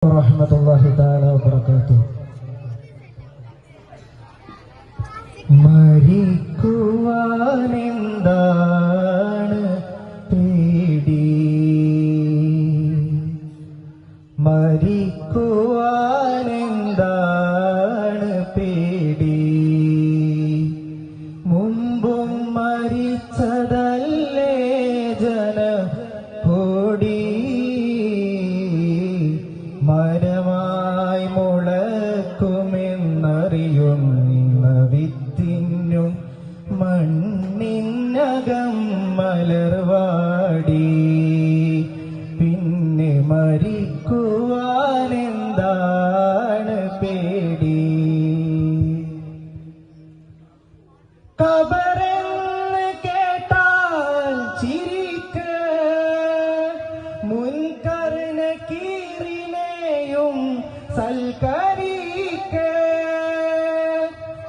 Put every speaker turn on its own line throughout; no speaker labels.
warahmatullahi ta'ala wabarakatuh. മരിക്കുവാനെന്താണ് പേടി, മരിക്കുവാനെന്താണ് പേടി, മുമ്പും മരിച്ചതല്ലേ ജനകോടി, മരമായി മുളക്കുമെന്നറിയുന്ന വിത്തിനും മണ്ണിനകം മലർവാടി, പിന്നെ മരിക്കുവാനെന്താണ് പേടി. ഖബറെന്ന് കേട്ടാൽ ചിരിക്ക്, മുൻകർ നകീറിനെയും സൽക്കരിക്ക്.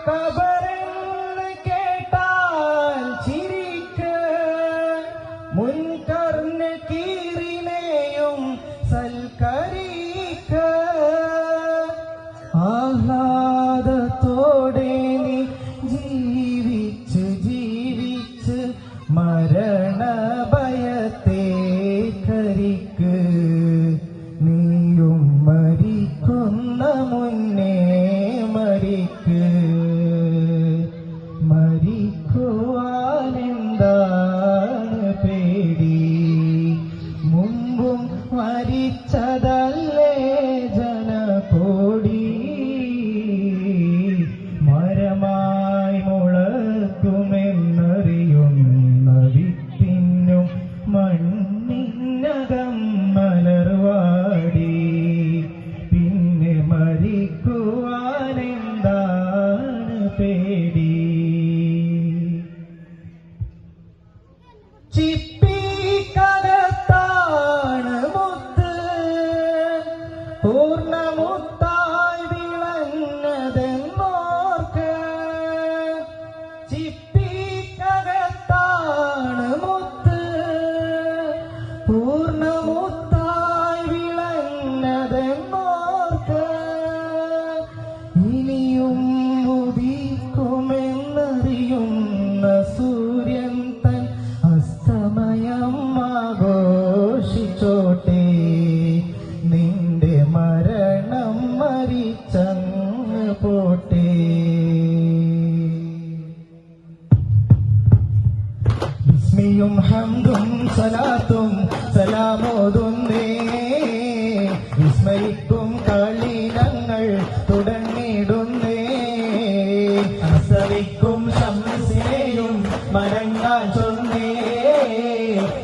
ഖബറെന്ന് കേട്ടാൽ ചിരിക്ക്, മുൻകർ നകീറിനെയും സൽക്കരിക്ക്. ആഹ്ലാദത്തോടെ നീ ജീവിച്ച് ജീവിച്ച് മരണഭയത്തെ കരിക്ക്, നീയും മരിക്കുന്ന മുന്നേ മരിക്ക്. മരിക്കുവാനെന്താണ് പേടി, മുമ്പും മരിച്ചതല്ലേ ജനകോടി, മരമായി മുളക്കുമെന്നറിയുന്ന വിത്തിനും മണ്ണിനകം മലർവാടി, പിന്നെ മരിക്കുവാനെന്താണ് പേടി. ചിപ്പിക്കകത്താണ് മുത്ത്, പൂർണ്ണമുത്തായി വിളഞ്ഞതെന്നോർക്ക്. ചിപ്പിക്കകത്താണ് മുത്ത്, പൂർണ്ണമുത്തായി വിളഞ്ഞതെന്നോർക്ക്. ഇനിയും ഉദിക്കുമെന്നറിയുന്ന സൂര്യൻ തൻ അസ്തമയം ആഘോഷിച്ചോട്ടെ, നിന്റെ മരണം മരിച്ചങ്ങ് പോട്ടെ. ബിസ്മിയും ഹംദും സലാത്തും സലാമോതുന്നേ, വിസ്മയിക്കും കളിനങ്ങൾ തുടങ്ങിടുന്നേ. അസ്തമിക്കും ശംസിനെയും മടങ്ങാൻ ചൊന്നേ,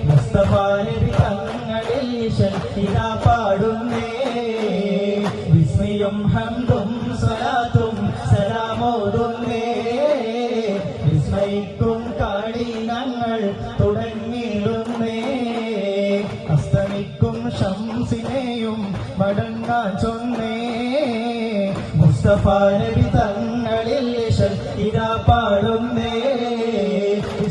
മുസ്തഫാ നബി തങ്ങളിൽ ഇതാ പാടുന്നേ. വിസ്മയും ഹംദും സലാത്തും സലാമോതുന്നേ, വിസ്മയിക്കും കളിനങ്ങൾ തുടങ്ങിടുന്നേ. അസ്തമിക്കും ശംസിനെയും മടങ്ങാൻ ചൊന്നേ, മുസ്തഫാ നബി തങ്ങളിൽ ഇതാ പാടുന്നേ.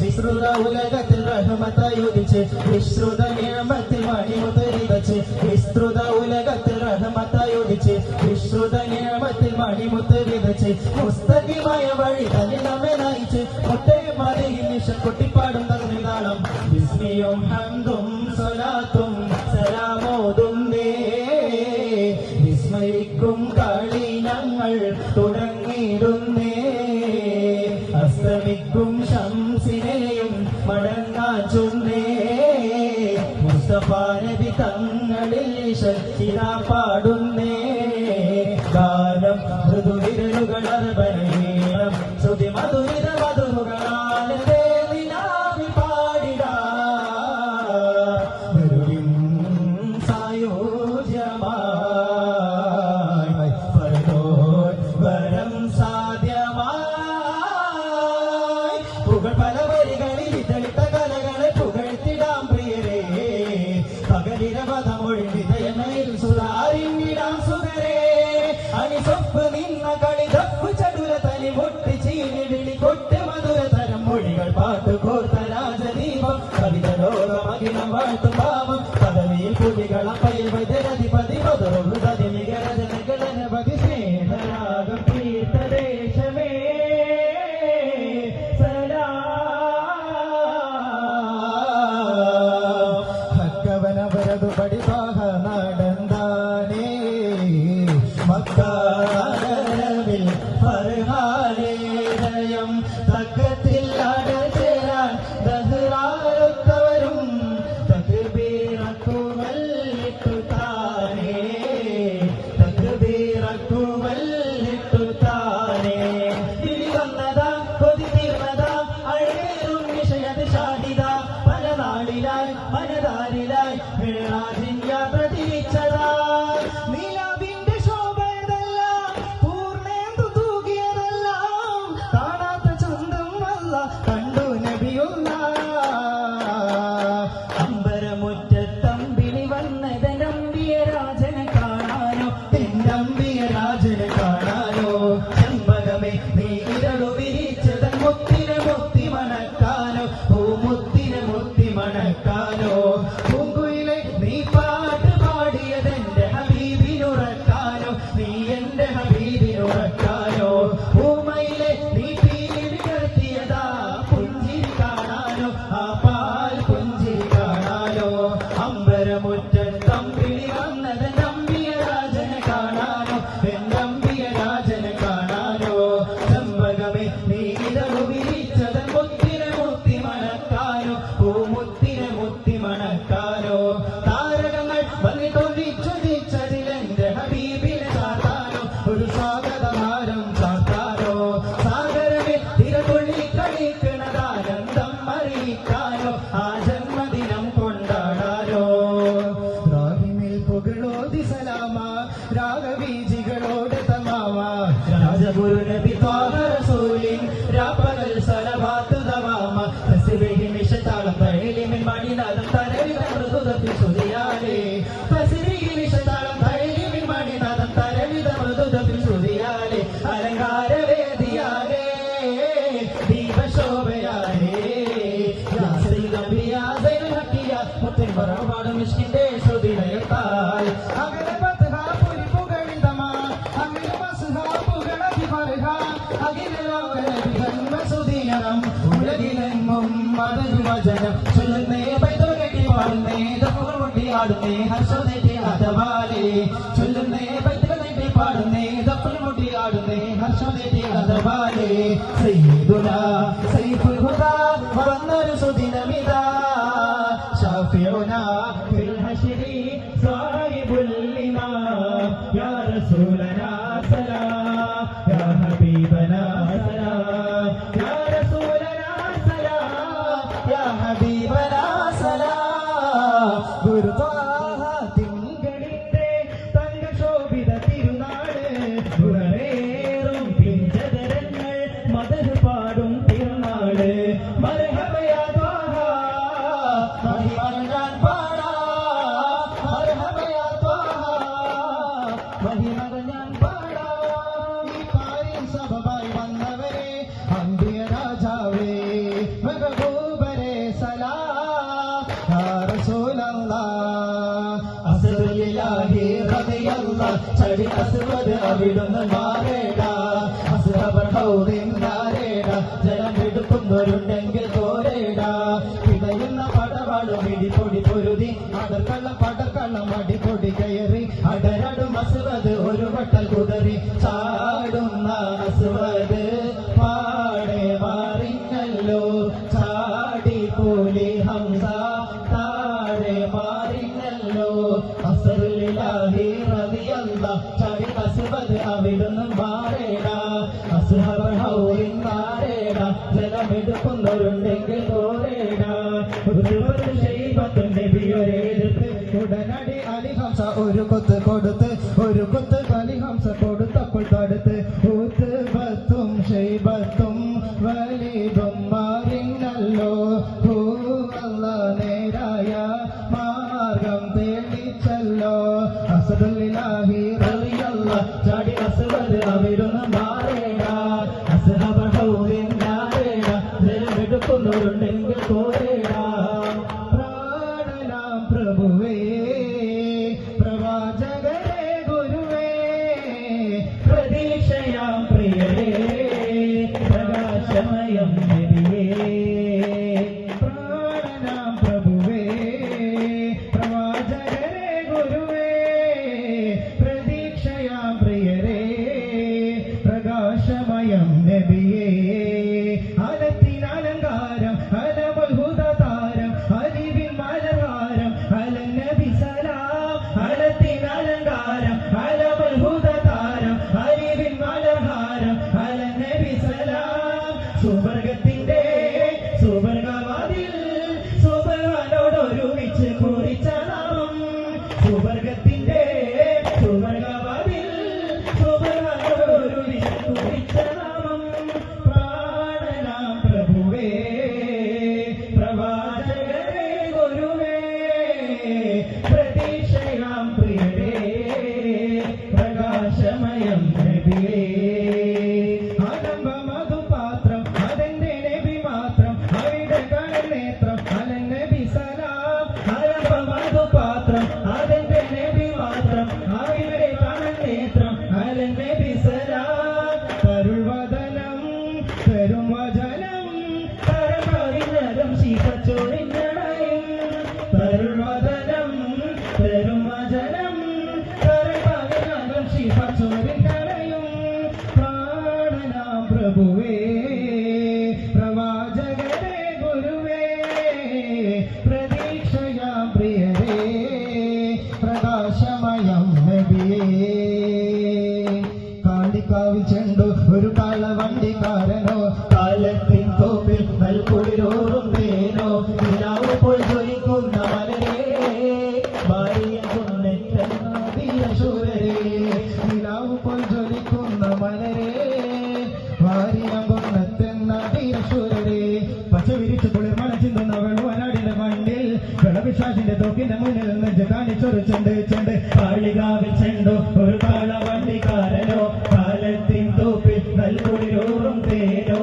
വിശ്രുത ഉലകത്തിൽ റഹ്മത്തായുദിച്ച്, വിശ്രുത നിഅമത്തിൽ മണിമുത്തരിതച്ച്. വിസ്തൃത ഉലകത്തിൽ റഹ്മത്തായുദിച്ച്, വിശ്രുത നിഅമത്തിൽ മണിമുത്തരിതച്ച്. മുസ്തഖിമായ വഴി തന്നെ നമ്മെ നയിച്ച്, മുട്ടേ മലയിൽ നിശം കൊട്ടിപ്പാടും തകർന്നിതാളം. ബിസ്മിയും ഹംദും സ്വലാത്തും സലാമോതുന്നേ, വിസ്മയിക്കും കളിനങ്ങൾ തുടങ്ങിടുന്നേ. അസ്തമിക്കും ശംസിനെയും മടങ്ങാൻ ചൊന്നേ, മുസ്തഫാ നബി തങ്ങളിൽ ഇതാ പാടുന്നേ. ഗാനം മൃദുവിരലുകൾ അർബനീണം, ശ്രുതി മധുരിത മധുകളാലെ നിലാവി പാടിടാ. ഗുരുവിൻ സായോജ്യമായി വരം സാധ്യമായി. പുകൾ പല വരികളിൽ ഇതളിത്ത കലകളെ പുകഴ്ത്തിടാം പ്രിയരേ. പകലിരവധമൊഴി വിധയനയിൽ സുതാരിടാം സുതരേ. അണിസൊപ്പ് നിന്ന കളി തപ്പു ചടുല തനി മുട്ടി ചീനി വിളി കൊട്ട് മധുര തരം മൊഴികൾ പാട്ട് കോർത്ത രാജദീപം. കവിത ലോകമകിലം വാഴ്ത്തും ഭാവം, പദവിയിൽ പുലികളപ്പയിൽ വൈദ്യരധിപതി മധുര ഭീകരജനകളനവധി സ്നേഹരാഗം തീർത്ഥദേശമേ ഹക്കവനവരതു പടിവാഹ നടന്താനേ മക്കാനവിൽ ഫർഹാലേദയം തക്കത്തിൽ അടചേരാൻ ദഹ്റാലൊത്തവരും തക്ബീറക്കുമല്ലിട്ടു താനേ തക്ബീറക്കുമല്ലിട്ടു താനേ ഇനി വന്നതാ കൊതി തീർന്നതാ അഴകേറും വിഷയത് ഷാഹിദ പല നാളിലായി മനതാരിലായി മിഅ്റാജിൻ യാത്ര തിരിച്ചതാ നീലാവിന്റെ ശോഭയതെല്ലാം പൂർണ്ണേന്തു തൂകിയതെല്ലാം കാണാത്ത ചന്തം അല്ല കണ്ടു നബിയുള്ള അമ്പരമുറ്റത്തമ്പിളി വന്നതനമ്പിയ രാജനെ കാണാനോ തെന്നമ്പിയ രാജനെ കാണാനോ ചെമ്പകമേ നീ ഇരളു വിരിച്ചതൻ മുത്തിനെ മുത്തി മണക്കാനോ പൂമുത്തിനെ മുത്തി മണക്കാനോ പൂങ്കുയിലെ നീ പാട്ട് പാടിയതെന്റെ ഹബീബിനുറക്കാനോ നീ എന്റെ ഹബീബിനുറക്കാനോ പൂമയിലെ നീ പീലി വിടർത്തിയതാ പുഞ്ചിരി കാണാനോ ആ പാൽ പുഞ്ചിരി കാണാനോ അമ്പരമുറ്റത്തമ്പിളി വന്നത് നമ്പിയ രാജനെ കാണാനോ എന്നമ്പിയ രാജനെ കാണാനോ ചെമ്പകമേ നീ ഇതളു വിരിച്ചതൻ മുത്തിനെ മുത്തി മണക്കാനോ പൂമുത്തിനെ മുത്തി മണക്കാനോ താരകങ്ങൾ വന്നിട്ടൊന്നിച്ചൊന്നിച്ചതിലെന്റെ ഹബീബിനെ ചാർത്താനോ ഒരു സ്വാഗതഹാരം ചാർത്താനോ സാഗരമേ തിരകൊള്ളി കളിക്കണതാനന്ദം അറിയിക്കാനോ ആ ജന്മദിനം കൊണ്ടാടാനോ റാഹിമിൽ പുകളോതി സലാമ രാഗബീജികളോട് തമാമ രാജഗുരു നബി ത്വാഹ റസൂലിൻ രാപ്പകൽ സലവാത്ത് ദവാമ തസ്ബീഹി നിശതാളം തൈലിമിൻ മണിനാദം തരവിത മൃദുദത്തിൽ സുതിയാലേ തസ്ബീഹി നിശതാളം തൈലിമിൻ മണിനാദം തരവിത മൃദുദത്തിൽ സുതിയാലേ അലങ്കാരവേദിയാലേ ദീപശോഭയാലേ യാ സയ്യിദ് അംബിയാ സൈനുൽ ഹക്കിയ മുത്തിൻ പറവാടും മിഷ്കിന്റെ ശ്രുതിലയത്താൽ അകലെ ബത്ഹാപുരി പുകഴിതമാ അമില മസ്ഹാബുകളതി ഫർഹ അഖില ലോകനബി ജന്മസുദിനം ഉലകിലെങ്ങും മതവചനം ചൊല്ലുന്നേ പൈതൽ കെട്ടി പാടുന്നേ ദഫുകൾ കൊട്ടി ആടുന്നേ ഹർഷനേറ്റി അതവാലേ ചൊല്ലുന്നേ പൈതൽ കെട്ടി പാടുന്നേ ദഫുകൾ കൊട്ടി ആടുന്നേ ഹർഷനേറ്റി അതവാലേ സയ്യിദുനാ സൈഫുൽ ഹുദാ വന്നൊരു സുദിനമിതാ ഷാഫിഉനാ ഫിൽ ഹശ്രി സാഹിബുൽ ഇമാം യാ റസൂലനാ സലാം യാ ഹബീബനാ സലാം യാ റസൂലനാ സലാം യാ ഹബീബനാ സലാം ഗുരുത്വാഹ തിങ്കളിന്റെ തങ്കശോഭിത തിരുനാട് ഗുണവേറും പിഞ്ചതരങ്ങൾ മദഹ് പാടും തിരുനാട് മർഹബയാ ത്വാഹ മഹിമകൾ ഞാൻ പാടാം മർഹബയാ ത്വാഹ മഹിമകൾ ഞാൻ പാടാം ഈ പാരിൻ സഭമായി വന്നവരെ അമ്പിയ രാജാവേ മെഹബൂബരെ സലാം യാ റസൂലല്ലാഹ് അസ്ദുലില്ലാഹി റളിയല്ലാഹ് ചടി അസ്വദ് അവിടുന്ന് മാറേടാ അസ്ഹബർ ഹൗദിൻ നാരേടാ ജലം എടുക്കുന്നവരുണ്ടെങ്കിൽ തോരേടാ പിടയുന്ന പടവാളും ഇടിപ്പൊടി പൊരുതി അടർക്കള്ളം പടക്കള്ളം അടിപ്പൊടി കയറി അടരടും അസ്വദ് ഒരു വട്ടൽ കുതറി ചാടുന്ന അസ്വദ് പാടെ മാറിഞ്ഞല്ലോ ചാടി പോലി ഹംസ താഴെ മാറിഞ്ഞല്ലോ അസ്ദുലില്ലാഹി റളിയല്ലാഹ് ചടി അസ്വദ് അവിടുന്ന് മാറേടാ അസ്ഹബർ ഹൗദിൻ നാരേടാ ജലമെടുക്കുന്നവരുണ്ടെങ്കിൽ തോരേടാ ഉടനടി അലിഹംസ ഒരു കൊത്ത് കൊടുത്ത് ഒരു കൊത്ത് അലിഹംസ കൊടുത്തപ്പോൾ തടുത്ത് ഉത്ബത്തും ഷൈബത്തും വലീദും മാറിഞ്ഞല്ലോ ഭൂവല്ല നേരായ മാർഗം തേടിച്ചല്ലോ അസ്ദുലില്ലാഹി റളിയല്ലാഹ് ചാടി അസ്വദ് അവിടുന്ന് മാറേടാ അസ്ഹബർ ഹൗദിൻ നാരേടാ ജലമെടുക്കുന്നവരുണ്ടെങ്കിൽ തോരേടാ പ്രാണനാം പ്രഭുവേ പ്രവാചകരെ ഗുരുവേ പ്രകാശമയം നബിയേ പ്രാണനാം പ്രഭുവേ പ്രവാചകരെ ഗുരുവേ പ്രതീക്ഷയാം പ്രിയരേ പ്രകാശമയം നബിയേ അലത്തിനലങ്കാരം അലമത്ഭുത താരം അലിവിൻ മലഹാരം അലൻ നബി സലാം അലത്തിനലങ്കാരം അലമത്ഭുത താരം അലിവിൻ മലഹാരം അലൻ നബി സലാം സുവർഗത്തിന്റെ സുവർഗവാതിൽ സുബഹാനോടൊരുമിച്ച് കുറിച്ച നാമം സുവർഗത്തിന്റെ സുവർഗവാതിൽ സുബഹാനോടൊരുമിച്ച് കുറിച്ച നാമം പ്രാണനാം പ്രഭുവേ പ്രവാചകരെ ഗുരുവേ പ്രതീക്ഷയാം പ്രിയരേ പ്രകാശമയം നബിയേ ആലംബ മധുപാത്രം അതെന്റെ നബി മാത്രം അവിടെ കരനേത്രം അലൻ നബി സലാം ആലംബ മധുപാത്രം അതെന്റെ നബി മാത്രം അവിടെ കരനേത്രം അലൻ നബി സലാം തരുൾവദനം തരും വചനം തരമറിഞ്ഞതും ശിഖച്ചൊരിഞ്ഞടയും തരുൾവദനം തരും വചനം തരമറിഞ്ഞതും ശിഖച്ചൊരിഞ്ഞടയും പ്രാണനാം പ്രഭുവേ പ്രവാചകരെ ഗുരുവേ പ്രതീക്ഷയാം പ്രിയരേ പ്രകാശമയം നബിയേ കാളിക്കാവിൽ ചെണ്ടു ഒരു കാളവണ്ടിക്കാരനോ കാലത്തിൻ തോപ്പിൽ നൽകുളിരോറും തേനോ നിലാവ് പോൽ ജ്വലിക്കുന്ന മലരേ ഭാര്യ കൊന്നെത്തുന്ന വീരശൂരരേ നിലാവ് പോൽ ജ്വലിക്കുന്ന മലരേ ഭാര്യ കൊന്നെത്തുന്ന വീരശൂരരേ പച്ച വിരിച്ചു കുളിർമണ ചിന്തുന്ന വെളുവനാടിന്റെ മണ്ണിൽ വെളവിശ്വാസിന്റെ തോക്കിന്റെ മുന്നിൽ നെഞ്ച് കാണിച്ചൊരു ചെണ്ട് കാളികാവിൽ ചെണ്ടു ഒരു കാളവണ്ടിക്കാരനോ കാലത്തിൻ തോപ്പിൽ നൽകുളിരോറും തേനോ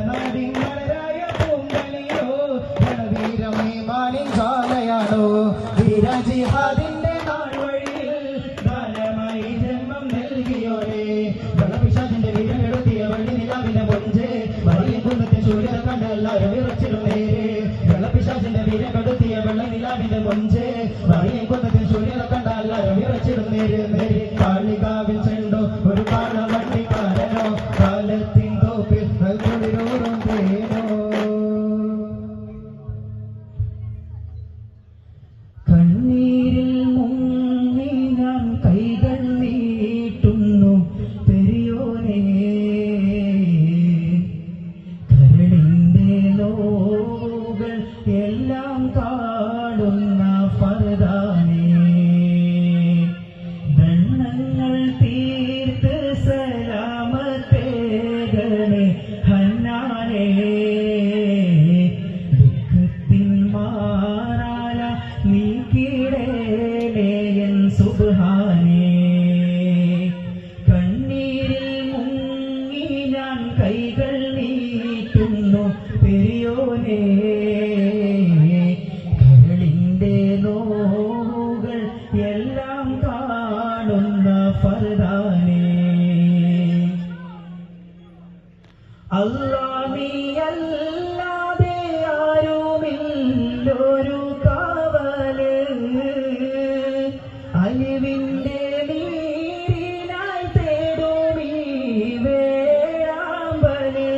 നാടിൻ മലരായ പൂങ്കലിയോ വീരമീമാനിൻ കാലയാണോ വീരജിഹാദിന്റെ നാൾവഴിയിൽ ദാനമായി ജന്മം നൽകിയോരേ വെളവിശ്വാസിന്റെ വീരനെടുത്തിയ വള്ളി നിലാവിന്റെ പൊഞ്ച് വഴിയും കുന്നത്തെ സൂര്യത കണ്ടെല്ലാരും വിറച്ചിടും നേരെ വെളപ്പിശാചിന്റെ വീരം കടുത്തിയ വെള്ള നിലാവിന്റെ കൊഞ്ച് വഴിയും കുന്നത്തെ സൂര്യത കണ്ടെല്ലാരും വിറച്ചിടും നേരെ കാളികാവിൽ ചെണ്ടോ ഒരു കാളവണ്ടിക്കാരനോ കാലത്തിൻ തോപ്പിൽ നൽകുളിരോറും തേനോ കണ്ണീരിൽ മുങ്ങി ഞാൻ കൈകൾ നീട്ടുന്നു പെരിയോനേ കരളിന്റെ നോവുകൾ എല്ലാം കാണുന്ന ഫർദാനേ ദണ്ണങ്ങൾ തീർത്ത് സലാമത്തേകണേ ഹന്നാനേ ദുഃഖത്തിൻ മാറാല നീക്കിടേലേ എൻ സുബ്ഹാനേ കണ്ണീരിൽ മുങ്ങി ഞാൻ കൈകൾ നീട്ടുന്നു പെരിയോനേ കരളിന്റെ നോവുകൾ എല്ലാം കാണുന്ന ഫർദാനേ അല്ലാഹുവല്ലാതെ ആരുമില്ലൊരു കാവല് അലിവിന്റെ നീരിനായി തേടുമീ വേഴാമ്പല്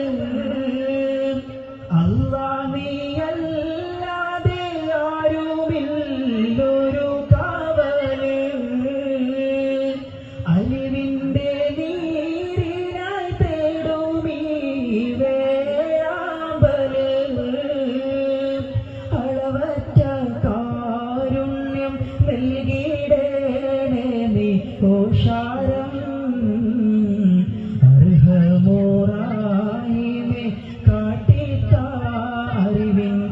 അല്ലാഹുവല്ലാതെ ആരുമില്ലൊരു കാവല് അലിവിന്റെ നീരിനായി തേടുമീ വേഴാമ്പല് അളവറ്റ കാരുണ്യം നൽകിടേണേ നീ ഓഷാരം അർഹമോറായിമേ കാട്ടിത്താറിവിൻ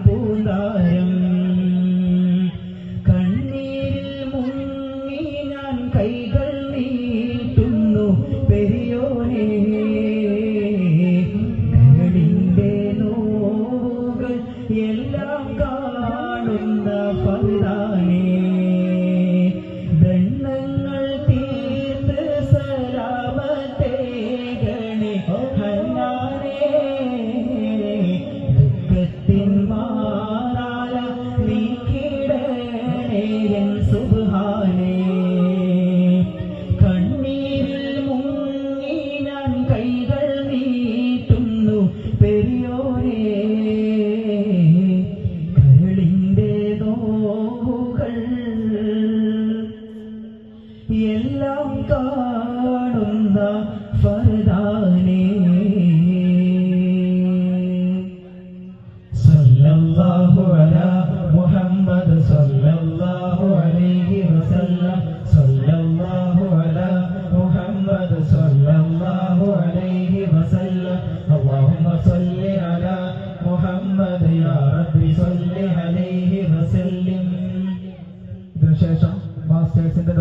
പൂന്താരം കണ്ണീരിൽ മുങ്ങി ഞാൻ കൈകൾ നീട്ടുന്നു പെരിയോനേ കരളിന്റെ നോവുകൾ എല്ലാം കാണുന്ന ഫർദാനേ ദണ്ണങ്ങൾ തീർത്ത് എല്ലാം കാണുന്ന ഫർദാനേ സല്ലല്ലാഹു അലാ മുഹമ്മദ് സല്ലല്ലാഹു അലൈഹി വസല്ലം സല്ലല്ലാഹു അലാ മുഹമ്മദ് സല്ലല്ലാഹു അലൈഹി വസല്ലം അല്ലാഹുമ്മ സല്ലി അലാ മുഹമ്മദ് യാ റബ്ബി സല്ലി അലൈഹി വസല്ലം. ഇതിനുശേഷം മാസ്റ്റേഴ്സിന്റെ